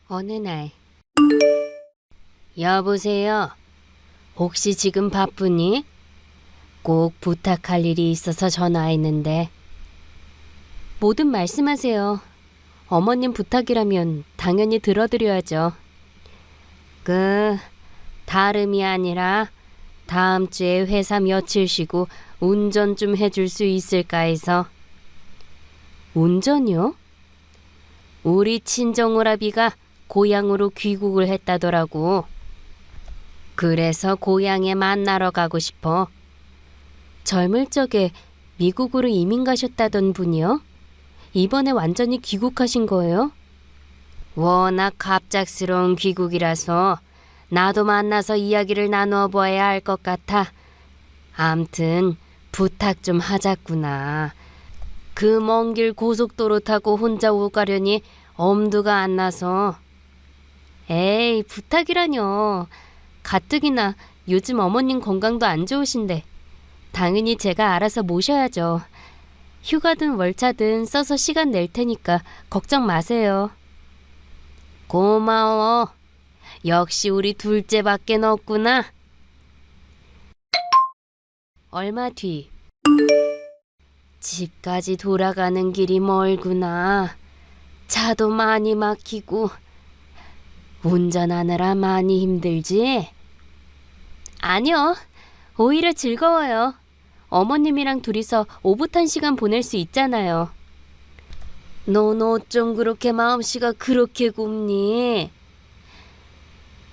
어느 날, 여보세요. 혹시 지금 바쁘니? 꼭 부탁할 일이 있어서 전화했는데. 뭐든 말씀하세요. 어머님 부탁이라면 당연히 들어드려야죠. 다름이 아니라 다음 주에 회사 며칠 쉬고 운전 좀 해줄 수 있을까 해서. 운전이요? 우리 친정오라비가 고향으로 귀국을 했다더라고. 그래서 고향에 만나러 가고 싶어. 젊을 적에 미국으로 이민 가셨다던 분이요? 이번에 완전히 귀국하신 거예요? 워낙 갑작스러운 귀국이라서 나도 만나서 이야기를 나누어 보아야 할 것 같아. 암튼 부탁 좀 하자꾸나. 그 먼 길 고속도로 타고 혼자 오가려니 엄두가 안 나서. 에이, 부탁이라뇨. 가뜩이나 요즘 어머님 건강도 안 좋으신데 당연히 제가 알아서 모셔야죠. 휴가든 월차든 써서 시간 낼 테니까 걱정 마세요. 고마워. 역시 우리 둘째밖에 없구나. 얼마 뒤. 집까지 돌아가는 길이 멀구나. 차도 많이 막히고. 운전하느라 많이 힘들지? 아니요. 오히려 즐거워요. 어머님이랑 둘이서 오붓한 시간 보낼 수 있잖아요. 넌 어쩜 그렇게 마음씨가 그렇게 굽니?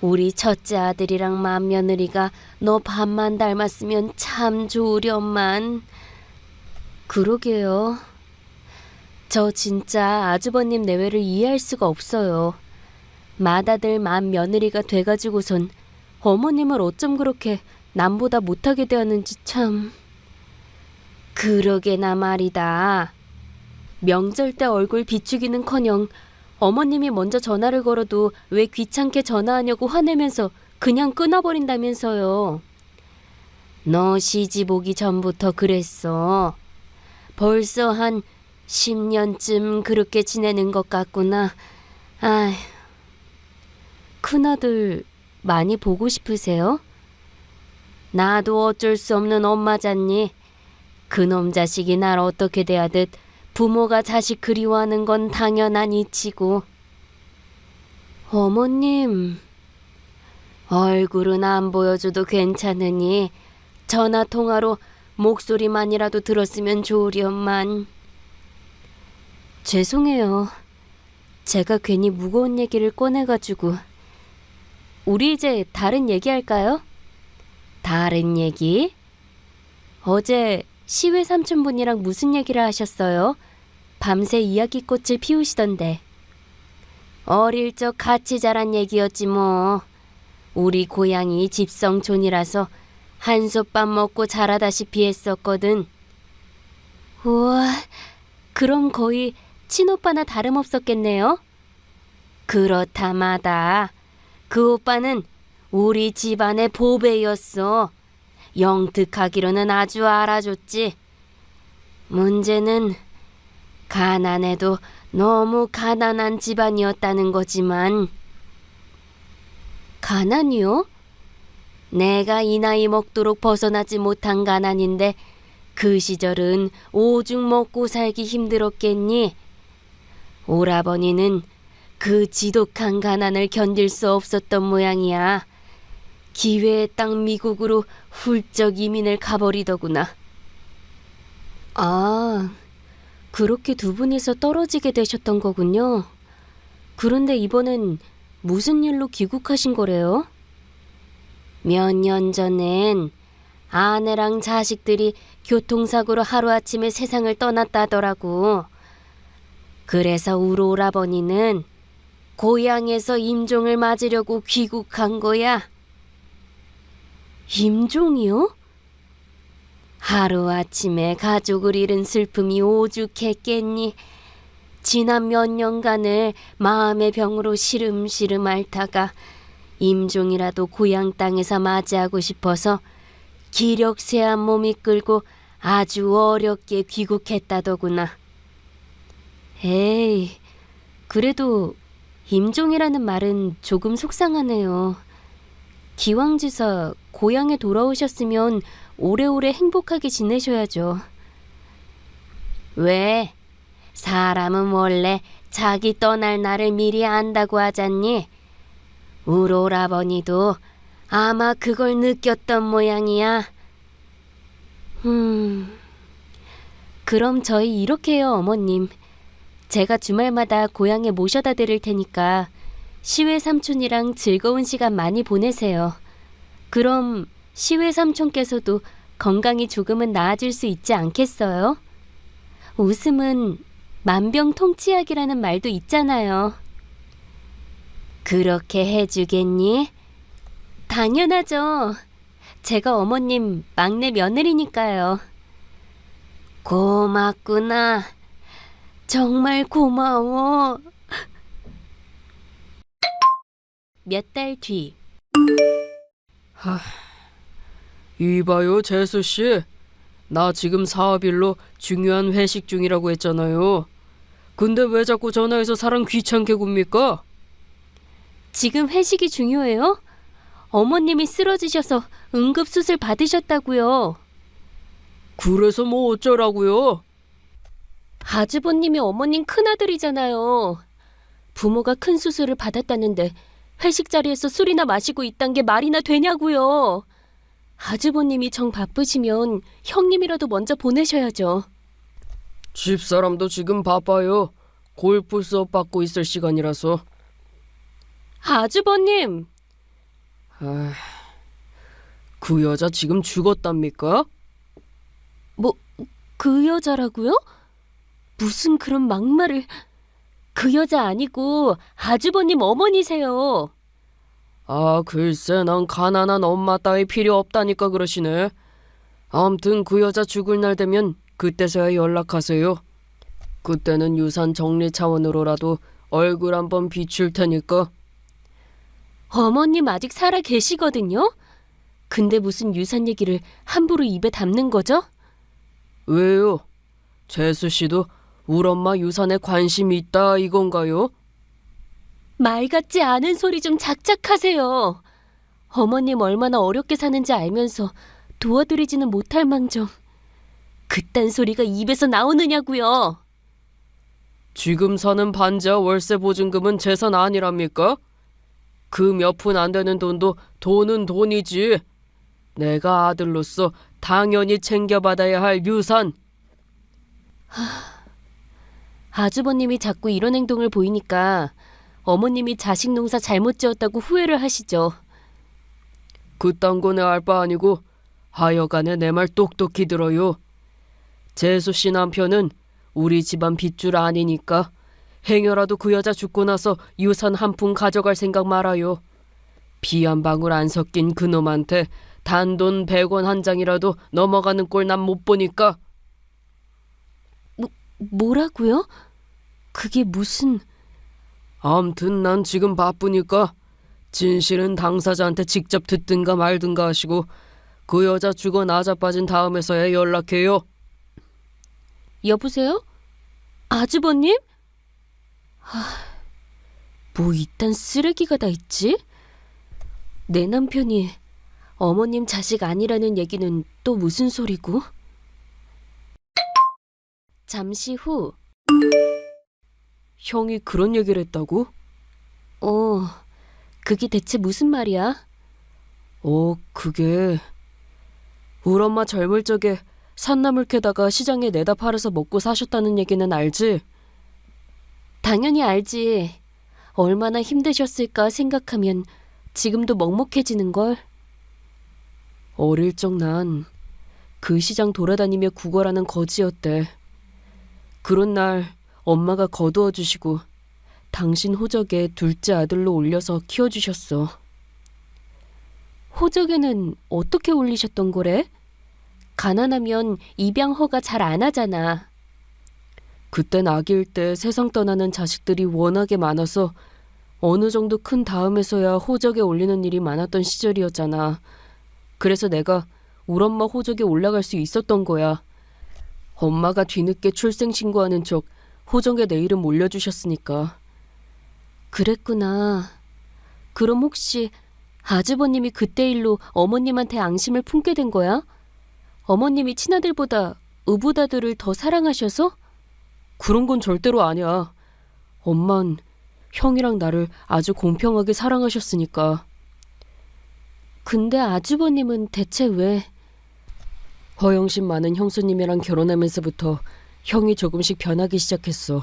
우리 첫째 아들이랑 맏며느리가 너 반만 닮았으면 참 좋으련만. 그러게요. 저 진짜 아주버님 내외를 이해할 수가 없어요. 맏아들 맏며느리가 돼가지고선 어머님을 어쩜 그렇게 남보다 못하게 대하는지 참. 그러게나 말이다. 명절 때 얼굴 비추기는커녕 어머님이 먼저 전화를 걸어도 왜 귀찮게 전화하냐고 화내면서 그냥 끊어버린다면서요. 너 시집 오기 전부터 그랬어. 벌써 한 10년쯤 그렇게 지내는 것 같구나. 아휴. 큰아들 많이 보고 싶으세요? 나도 어쩔 수 없는 엄마잖니. 그놈 자식이 날 어떻게 대하듯 부모가 자식 그리워하는 건 당연한 이치고. 어머님, 얼굴은 안 보여줘도 괜찮으니 전화통화로 목소리만이라도 들었으면 좋으련만. 죄송해요. 제가 괜히 무거운 얘기를 꺼내가지고. 우리 이제 다른 얘기할까요? 다른 얘기? 어제 시외 삼촌분이랑 무슨 얘기를 하셨어요? 밤새 이야기꽃을 피우시던데. 어릴 적 같이 자란 얘기였지 뭐. 우리 고향이 집성촌이라서 한솥밥 먹고 자라다시피 했었거든. 우와, 그럼 거의 친오빠나 다름없었겠네요? 그렇다마다 그 오빠는 우리 집안의 보배였어. 영특하기로는 아주 알아줬지. 문제는 가난해도 너무 가난한 집안이었다는 거지만. 가난이요? 내가 이 나이 먹도록 벗어나지 못한 가난인데 그 시절은 오죽 먹고 살기 힘들었겠니? 오라버니는 그 지독한 가난을 견딜 수 없었던 모양이야. 기회의 땅 미국으로 훌쩍 이민을 가버리더구나. 아, 그렇게 두 분이서 떨어지게 되셨던 거군요. 그런데 이번엔 무슨 일로 귀국하신 거래요? 몇 년 전엔 아내랑 자식들이 교통사고로 하루아침에 세상을 떠났다더라고. 그래서 우리 오라버니는 고향에서 임종을 맞으려고 귀국한 거야. 임종이요? 하루아침에 가족을 잃은 슬픔이 오죽했겠니. 지난 몇 년간을 마음의 병으로 시름시름 앓다가 임종이라도 고향 땅에서 맞이하고 싶어서 기력세한 몸이 끌고 아주 어렵게 귀국했다더구나. 에이, 그래도 임종이라는 말은 조금 속상하네요. 기왕지사 고향에 돌아오셨으면 오래오래 행복하게 지내셔야죠. 왜? 사람은 원래 자기 떠날 날을 미리 안다고 하잖니? 우리 오라버니도 아마 그걸 느꼈던 모양이야. 그럼 저희 이렇게 해요, 어머님. 제가 주말마다 고향에 모셔다 드릴 테니까 시외 삼촌이랑 즐거운 시간 많이 보내세요. 그럼 시외 삼촌께서도 건강이 조금은 나아질 수 있지 않겠어요? 웃음은 만병통치약이라는 말도 있잖아요. 그렇게 해주겠니? 당연하죠. 제가 어머님 막내 며느리니까요. 고맙구나. 정말 고마워. 몇 달 뒤. 이봐요, 재수씨. 나 지금 사업일로 중요한 회식 중이라고 했잖아요. 근데 왜 자꾸 전화해서 사람 귀찮게 굽니까? 지금 회식이 중요해요? 어머님이 쓰러지셔서 응급수술 받으셨다고요. 그래서 뭐 어쩌라고요? 아주버님이 어머님 큰아들이잖아요. 부모가 큰 수술을 받았다는데 회식 자리에서 술이나 마시고 있단 게 말이나 되냐고요. 아주버님이 정 바쁘시면 형님이라도 먼저 보내셔야죠. 집사람도 지금 바빠요. 골프 수업 받고 있을 시간이라서. 아주버님! 그 여자 지금 죽었답니까? 뭐, 그 여자라고요? 무슨 그런 막말을... 그 여자 아니고 아주버님 어머니세요. 아, 글쎄, 난 가난한 엄마 따위 필요 없다니까 그러시네. 아무튼 그 여자 죽을 날 되면 그때서야 연락하세요. 그때는 유산 정리 차원으로라도 얼굴 한번 비출 테니까. 어머님 아직 살아 계시거든요? 근데 무슨 유산 얘기를 함부로 입에 담는 거죠? 왜요? 재수 씨도 우리 엄마 유산에 관심이 있다 이건가요? 말 같지 않은 소리 좀 작작하세요. 어머님 얼마나 어렵게 사는지 알면서 도와드리지는 못할 망정. 그딴 소리가 입에서 나오느냐고요. 지금 사는 반지하 월세 보증금은 재산 아니랍니까? 그 몇 푼 안 되는 돈도 돈은 돈이지. 내가 아들로서 당연히 챙겨받아야 할 유산. 아주버님이 자꾸 이런 행동을 보이니까 어머님이 자식 농사 잘못 지었다고 후회를 하시죠. 그딴 거 내 알 바 아니고 하여간에 내 말 똑똑히 들어요. 재수 씨 남편은 우리 집안 빚줄 아니니까 행여라도 그 여자 죽고 나서 유산 한 푼 가져갈 생각 말아요. 비 한 방울 안 섞인 그놈한테 단돈 100원 한 장이라도 넘어가는 꼴 난 못 보니까. 뭐라고요? 그게 무슨... 암튼 난 지금 바쁘니까 진실은 당사자한테 직접 듣든가 말든가 하시고 그 여자 죽어 나자빠진 다음에서야 연락해요. 여보세요? 아주버님? 뭐 이딴 쓰레기가 다 있지? 내 남편이 어머님 자식 아니라는 얘기는 또 무슨 소리고? 잠시 후. 형이 그런 얘기를 했다고? 그게 대체 무슨 말이야? 그게 우리 엄마 젊을 적에 산나물 캐다가 시장에 내다 팔아서 먹고 사셨다는 얘기는 알지? 당연히 알지. 얼마나 힘드셨을까 생각하면 지금도 먹먹해지는걸. 어릴 적 난 그 시장 돌아다니며 구걸하는 거지였대. 그런 날 엄마가 거두어 주시고 당신 호적에 둘째 아들로 올려서 키워주셨어. 호적에는 어떻게 올리셨던 거래? 가난하면 입양 허가 잘 안 하잖아. 그땐 아기일 때 세상 떠나는 자식들이 워낙에 많아서 어느 정도 큰 다음에서야 호적에 올리는 일이 많았던 시절이었잖아. 그래서 내가 우리 엄마 호적에 올라갈 수 있었던 거야. 엄마가 뒤늦게 출생신고하는 척 호적에 내 이름 올려주셨으니까. 그랬구나. 그럼 혹시 아주버님이 그때 일로 어머님한테 앙심을 품게 된 거야? 어머님이 친아들보다 의붓아들을 더 사랑하셔서? 그런 건 절대로 아니야. 엄만 형이랑 나를 아주 공평하게 사랑하셨으니까. 근데 아주버님은 대체 왜? 허영심 많은 형수님이랑 결혼하면서부터 형이 조금씩 변하기 시작했어.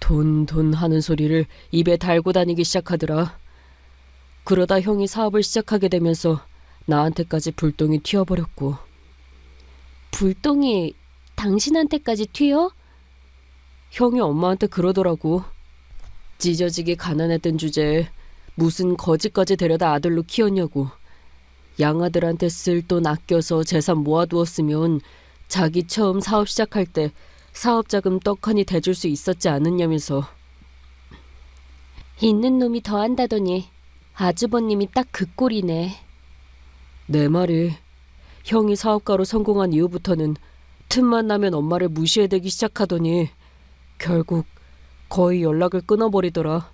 돈 하는 소리를 입에 달고 다니기 시작하더라. 그러다 형이 사업을 시작하게 되면서 나한테까지 불똥이 튀어버렸고. 불똥이 당신한테까지 튀어? 형이 엄마한테 그러더라고. 찢어지게 가난했던 주제에 무슨 거지까지 데려다 아들로 키웠냐고. 양아들한테 쓸 돈 아껴서 재산 모아두었으면 자기 처음 사업 시작할 때 사업자금 떡하니 대줄 수 있었지 않느냐면서. 있는 놈이 더한다더니 아주버님이 딱 그 꼴이네. 내 말이 형이 사업가로 성공한 이후부터는 틈만 나면 엄마를 무시해대기 시작하더니 결국 거의 연락을 끊어버리더라.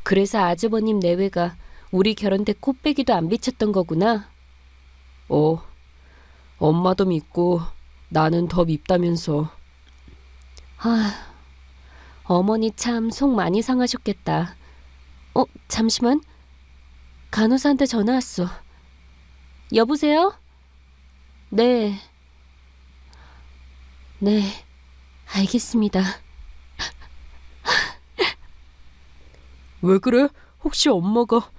그래서 아주버님 내외가 우리 결혼 때 코빼기도 안 비쳤던 거구나. 엄마도 믿고 나는 더 밉다면서. 어머니 참 속 많이 상하셨겠다. 잠시만. 간호사한테 전화 왔어. 여보세요? 네. 네, 알겠습니다. 왜 그래? 혹시 엄마가...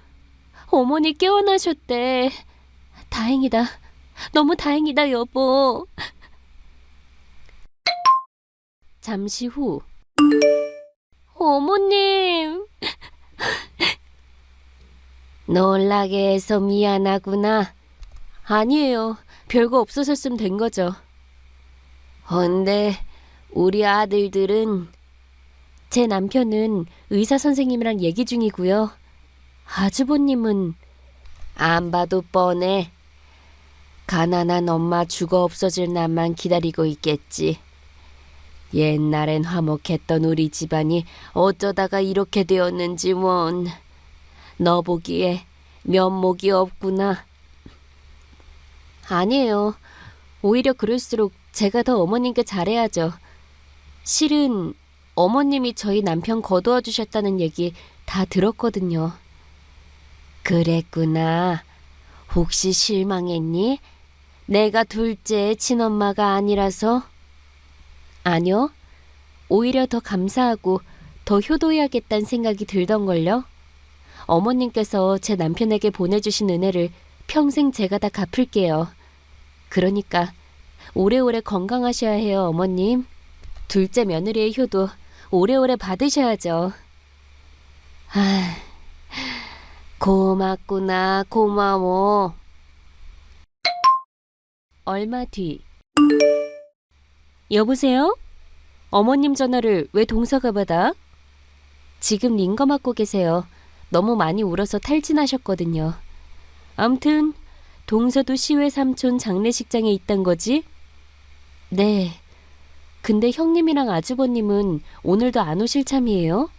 어머니 깨어나셨대. 다행이다. 너무 다행이다, 여보. 잠시 후. 어머님. 놀라게 해서 미안하구나. 아니에요. 별거 없어졌으면 된 거죠. 근데 우리 아들들은, 제 남편은 의사 선생님이랑 얘기 중이고요. 아주버님은 안 봐도 뻔해. 가난한 엄마 죽어 없어질 날만 기다리고 있겠지. 옛날엔 화목했던 우리 집안이 어쩌다가 이렇게 되었는지 원. 너 보기에 면목이 없구나. 아니에요. 오히려 그럴수록 제가 더 어머님께 잘해야죠. 실은 어머님이 저희 남편 거두어 주셨다는 얘기 다 들었거든요. 그랬구나. 혹시 실망했니? 내가 둘째 친엄마가 아니라서? 아니요. 오히려 더 감사하고 더 효도해야겠다는 생각이 들던걸요. 어머님께서 제 남편에게 보내주신 은혜를 평생 제가 다 갚을게요. 그러니까 오래오래 건강하셔야 해요, 어머님. 둘째 며느리의 효도 오래오래 받으셔야죠. 고맙구나, 고마워. 얼마 뒤. 여보세요? 어머님 전화를 왜 동서가 받아? 지금 링거 맞고 계세요. 너무 많이 울어서 탈진하셨거든요. 암튼 동서도 시외 삼촌 장례식장에 있단 거지? 네. 근데 형님이랑 아주버님은 오늘도 안 오실 참이에요?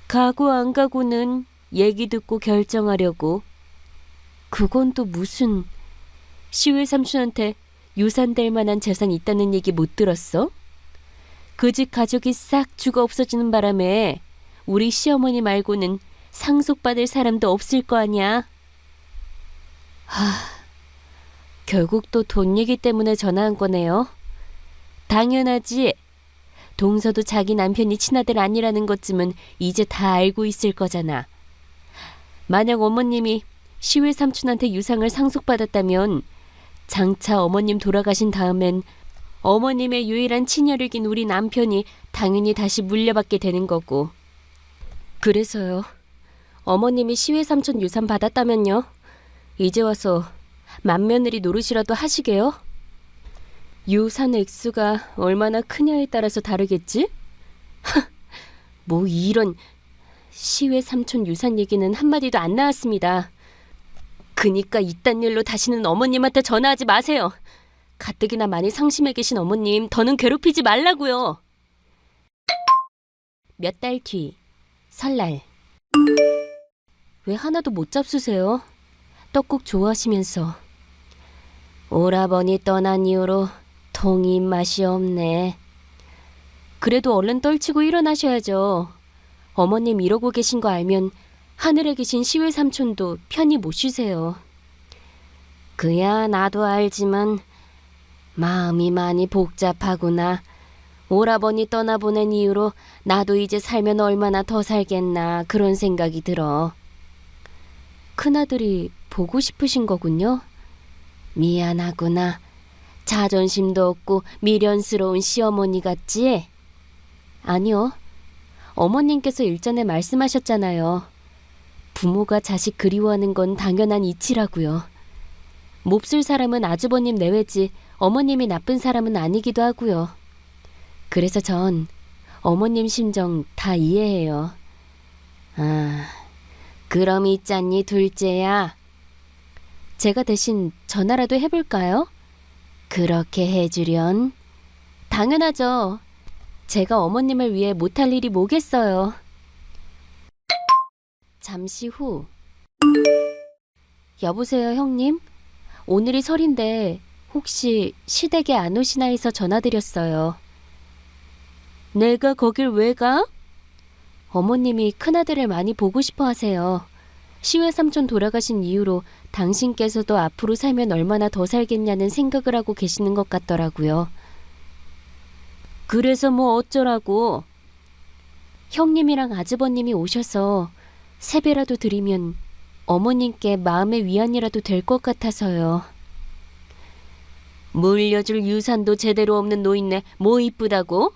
가고 안 가고는 얘기 듣고 결정하려고. 그건 또 무슨... 시외 삼촌한테 유산될 만한 재산 있다는 얘기 못 들었어? 그 집 가족이 싹 죽어 없어지는 바람에 우리 시어머니 말고는 상속받을 사람도 없을 거 아니야. 결국 또 돈 얘기 때문에 전화한 거네요. 당연하지. 동서도 자기 남편이 친아들 아니라는 것쯤은 이제 다 알고 있을 거잖아. 만약 어머님이 시외 삼촌한테 유상을 상속받았다면 장차 어머님 돌아가신 다음엔 어머님의 유일한 친혈육인 우리 남편이 당연히 다시 물려받게 되는 거고. 그래서요. 어머님이 시외 삼촌 유산 받았다면요. 이제 와서 맏며느리 노릇이라도 하시게요? 유산 액수가 얼마나 크냐에 따라서 다르겠지? 뭐 이런... 시외 삼촌 유산 얘기는 한마디도 안 나왔습니다. 그니까 이딴 일로 다시는 어머님한테 전화하지 마세요. 가뜩이나 많이 상심해 계신 어머님 더는 괴롭히지 말라고요. 몇 달 뒤. 설날. 왜 하나도 못 잡수세요? 떡국 좋아하시면서. 오라버니 떠난 이후로 통이 입맛이 없네. 그래도 얼른 떨치고 일어나셔야죠. 어머님 이러고 계신 거 알면 하늘에 계신 시외 삼촌도 편히 못 쉬세요. 그야 나도 알지만 마음이 많이 복잡하구나. 오라버니 떠나보낸 이후로 나도 이제 살면 얼마나 더 살겠나 그런 생각이 들어. 큰아들이 보고 싶으신 거군요. 미안하구나. 자존심도 없고 미련스러운 시어머니 같지? 아니요. 어머님께서 일전에 말씀하셨잖아요. 부모가 자식 그리워하는 건 당연한 이치라고요. 몹쓸 사람은 아주버님 내외지 어머님이 나쁜 사람은 아니기도 하고요. 그래서 전 어머님 심정 다 이해해요. 아, 그럼 있잖니 둘째야. 제가 대신 전화라도 해볼까요? 그렇게 해주련? 당연하죠. 제가 어머님을 위해 못할 일이 뭐겠어요. 잠시 후. 여보세요, 형님? 오늘이 설인데 혹시 시댁에 안 오시나 해서 전화드렸어요. 내가 거길 왜 가? 어머님이 큰아들을 많이 보고 싶어 하세요. 시외 삼촌 돌아가신 이후로 당신께서도 앞으로 살면 얼마나 더 살겠냐는 생각을 하고 계시는 것 같더라고요. 그래서 뭐 어쩌라고? 형님이랑 아주버님이 오셔서 세배라도 드리면 어머님께 마음의 위안이라도 될 것 같아서요. 물려줄 유산도 제대로 없는 노인네 뭐 이쁘다고?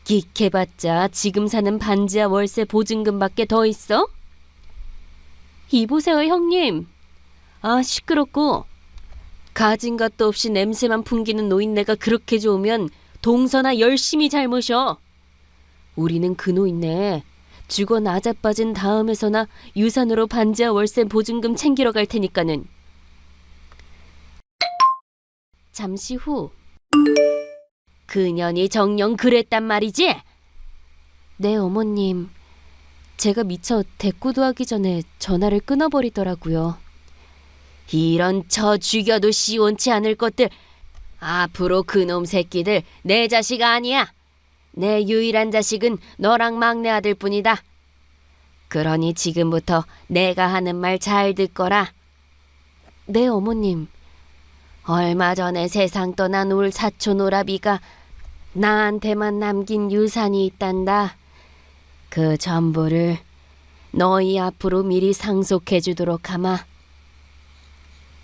끽해봤자 지금 사는 반지하 월세 보증금밖에 더 있어? 이보세요, 형님. 아, 시끄럽고. 가진 것도 없이 냄새만 풍기는 노인네가 그렇게 좋으면 동서나 열심히 잘 모셔. 우리는 그 노인네 죽어 나자빠진 다음에서나 유산으로 반지하 월세 보증금 챙기러 갈 테니까는. 잠시 후. 그년이 정녕 그랬단 말이지? 네, 어머님. 제가 미처 대꾸도 하기 전에 전화를 끊어버리더라고요. 이런 저 죽여도 시원치 않을 것들. 앞으로 그놈 새끼들 내 자식 아니야. 내 유일한 자식은 너랑 막내 아들 뿐이다. 그러니 지금부터 내가 하는 말 잘 듣거라. 네, 어머님. 얼마 전에 세상 떠난 울 사촌 오라비가 나한테만 남긴 유산이 있단다. 그 전부를 너희 앞으로 미리 상속해 주도록 하마.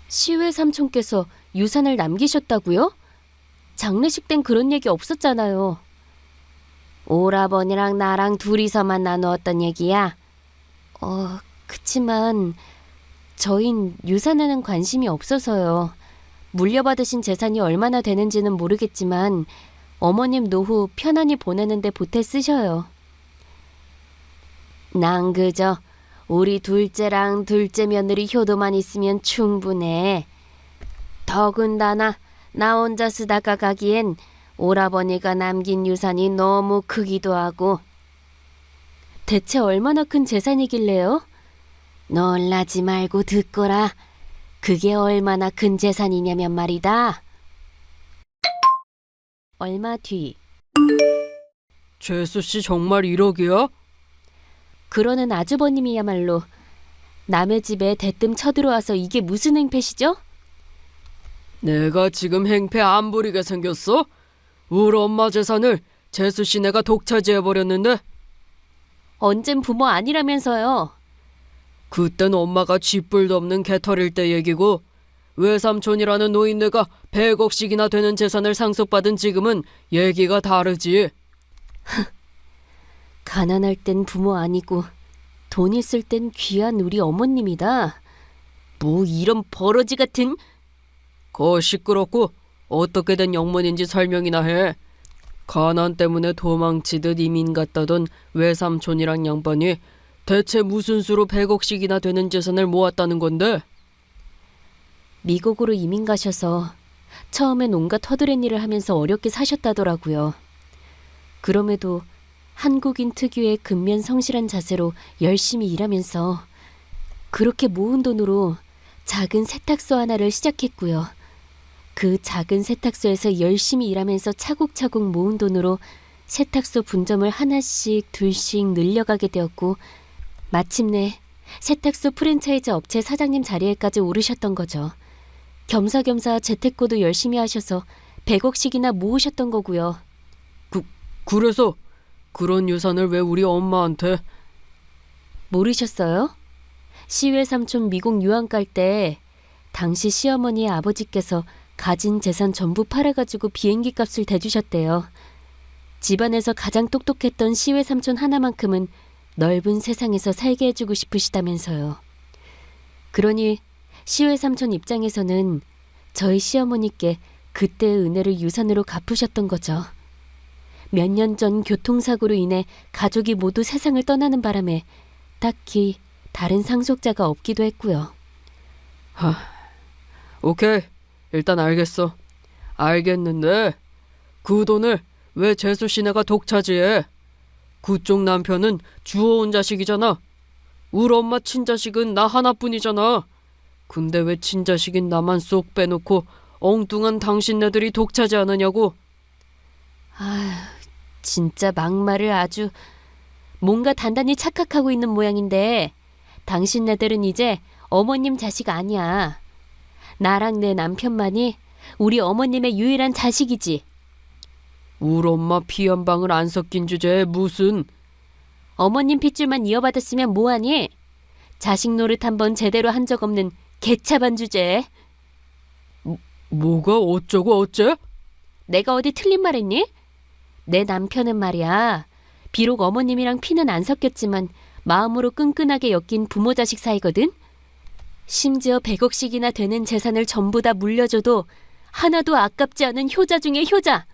시외 삼촌께서 유산을 남기셨다고요? 장례식 땐 그런 얘기 없었잖아요. 오라버니랑 나랑 둘이서만 나누었던 얘기야. 그치만 저흰 유산에는 관심이 없어서요. 물려받으신 재산이 얼마나 되는지는 모르겠지만 어머님 노후 편안히 보내는데 보태 쓰셔요. 난 그저 우리 둘째랑 둘째 며느리 효도만 있으면 충분해. 더군다나 나 혼자 쓰다가 가기엔 오라버니가 남긴 유산이 너무 크기도 하고. 대체 얼마나 큰 재산이길래요? 놀라지 말고 듣거라. 그게 얼마나 큰 재산이냐면 말이다. 얼마 뒤. 죄수씨 정말 1억이야? 그러는 아주버님이야말로 남의 집에 대뜸 쳐들어와서 이게 무슨 행패시죠? 내가 지금 행패 안 부리게 생겼어? 우리 엄마 재산을 재수씨 내가 독차지해버렸는데? 언젠 부모 아니라면서요. 그땐 엄마가 쥐뿔도 없는 개털일 때 얘기고 외삼촌이라는 노인네가 100억씩이나 되는 재산을 상속받은 지금은 얘기가 다르지. 가난할 땐 부모 아니고 돈 있을 땐 귀한 우리 어머님이다. 뭐 이런 버러지 같은. 거 시끄럽고 어떻게 된 영문인지 설명이나 해. 가난 때문에 도망치듯 이민 갔다던 외삼촌이랑 양반이 대체 무슨 수로 100억씩이나 되는 재산을 모았다는 건데? 미국으로 이민 가셔서 처음엔 온갖 허드렛 일을 하면서 어렵게 사셨다더라고요. 그럼에도 한국인 특유의 근면 성실한 자세로 열심히 일하면서 그렇게 모은 돈으로 작은 세탁소 하나를 시작했고요. 그 작은 세탁소에서 열심히 일하면서 차곡차곡 모은 돈으로 세탁소 분점을 하나씩 둘씩 늘려가게 되었고 마침내 세탁소 프랜차이즈 업체 사장님 자리에까지 오르셨던 거죠. 겸사겸사 재테크도 열심히 하셔서 100억씩이나 모으셨던 거고요. 그래서 그런 유산을 왜 우리 엄마한테? 모르셨어요? 시외 삼촌 미국 유학 갈 때 당시 시어머니의 아버지께서 가진 재산 전부 팔아가지고 비행기 값을 대주셨대요. 집안에서 가장 똑똑했던 시외 삼촌 하나만큼은 넓은 세상에서 살게 해주고 싶으시다면서요. 그러니 시외 삼촌 입장에서는 저희 시어머니께 그때의 은혜를 유산으로 갚으셨던 거죠. 몇 년 전 교통사고로 인해 가족이 모두 세상을 떠나는 바람에 딱히 다른 상속자가 없기도 했고요. 오케이, 일단 알겠어. 알겠는데 그 돈을 왜 재수 씨네가 독차지해? 그쪽 남편은 주워온 자식이잖아. 우리 엄마 친자식은 나 하나뿐이잖아. 근데 왜 친자식인 나만 쏙 빼놓고 엉뚱한 당신네들이 독차지하느냐고. 아휴, 진짜 막말을 아주. 뭔가 단단히 착각하고 있는 모양인데 당신네들은 이제 어머님 자식 아니야. 나랑 내 남편만이 우리 어머님의 유일한 자식이지. 우리 엄마 피 한 방울 안 섞인 주제에 무슨. 어머님 핏줄만 이어받았으면 뭐하니? 자식 노릇 한번 제대로 한 적 없는 개차반 주제에. 뭐가 어쩌고 어째? 내가 어디 틀린 말 했니? 내 남편은 말이야. 비록 어머님이랑 피는 안 섞였지만 마음으로 끈끈하게 엮인 부모 자식 사이거든. 심지어 100억씩이나 되는 재산을 전부 다 물려줘도 하나도 아깝지 않은 효자 중의 효자.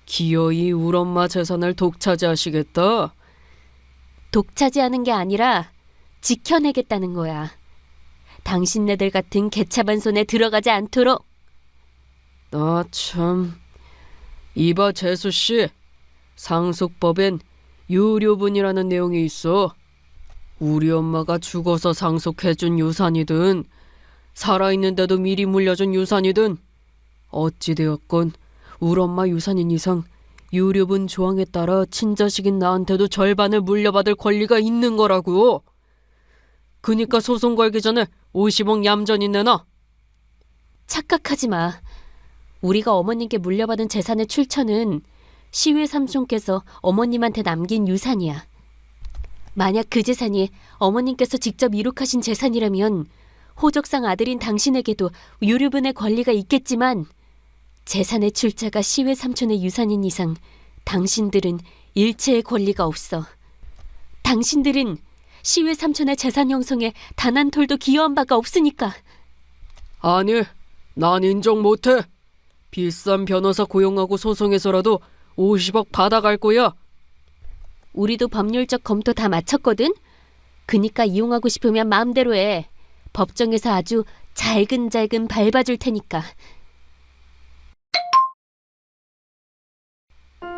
기어이 우리 엄마 재산을 독차지하시겠다. 독차지하는 게 아니라 지켜내겠다는 거야. 당신네들 같은 개차반 손에 들어가지 않도록. 나 참. 이봐 재수씨, 상속법엔 유료분이라는 내용이 있어. 우리 엄마가 죽어서 상속해준 유산이든 살아있는데도 미리 물려준 유산이든 어찌되었건 우리 엄마 유산인 이상 유료분 조항에 따라 친자식인 나한테도 절반을 물려받을 권리가 있는 거라고. 그니까 소송 걸기 전에 50억 얌전히 내놔. 착각하지 마. 우리가 어머님께 물려받은 재산의 출처는 시외 삼촌께서 어머님한테 남긴 유산이야. 만약 그 재산이 어머님께서 직접 이룩하신 재산이라면 호적상 아들인 당신에게도 유류분의 권리가 있겠지만 재산의 출자가 시외 삼촌의 유산인 이상 당신들은 일체의 권리가 없어. 당신들은 시외 삼촌의 재산 형성에 단 한 톨도 기여한 바가 없으니까. 아니, 난 인정 못해. 비싼 변호사 고용하고 소송해서라도 50억 받아갈 거야. 우리도 법률적 검토 다 마쳤거든. 그니까 이용하고 싶으면 마음대로 해. 법정에서 아주 잘근잘근 밟아줄 테니까.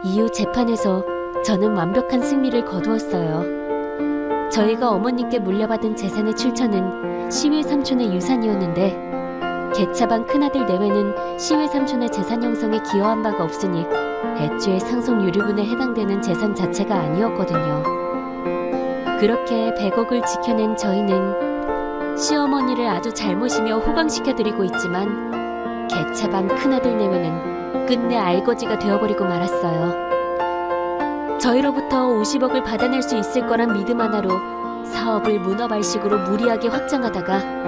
이후 재판에서 저는 완벽한 승리를 거두었어요. 저희가 어머님께 물려받은 재산의 출처는 시외 삼촌의 유산이었는데 개차반 큰아들 내외는 시외 삼촌의 재산 형성에 기여한 바가 없으니 애초에 상속 유류분에 해당되는 재산 자체가 아니었거든요. 그렇게 100억을 지켜낸 저희는 시어머니를 아주 잘모시며 호강시켜드리고 있지만 개차반 큰아들 내외는 끝내 알거지가 되어버리고 말았어요. 저희로부터 50억을 받아낼 수 있을 거란 믿음 하나로 사업을 문어발식으로 무리하게 확장하다가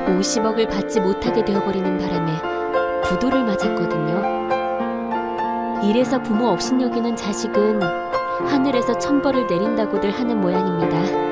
50억을 받지 못하게 되어버리는 바람에 부도를 맞았거든요. 이래서 부모 없인 여기는 자식은 하늘에서 천벌을 내린다고들 하는 모양입니다.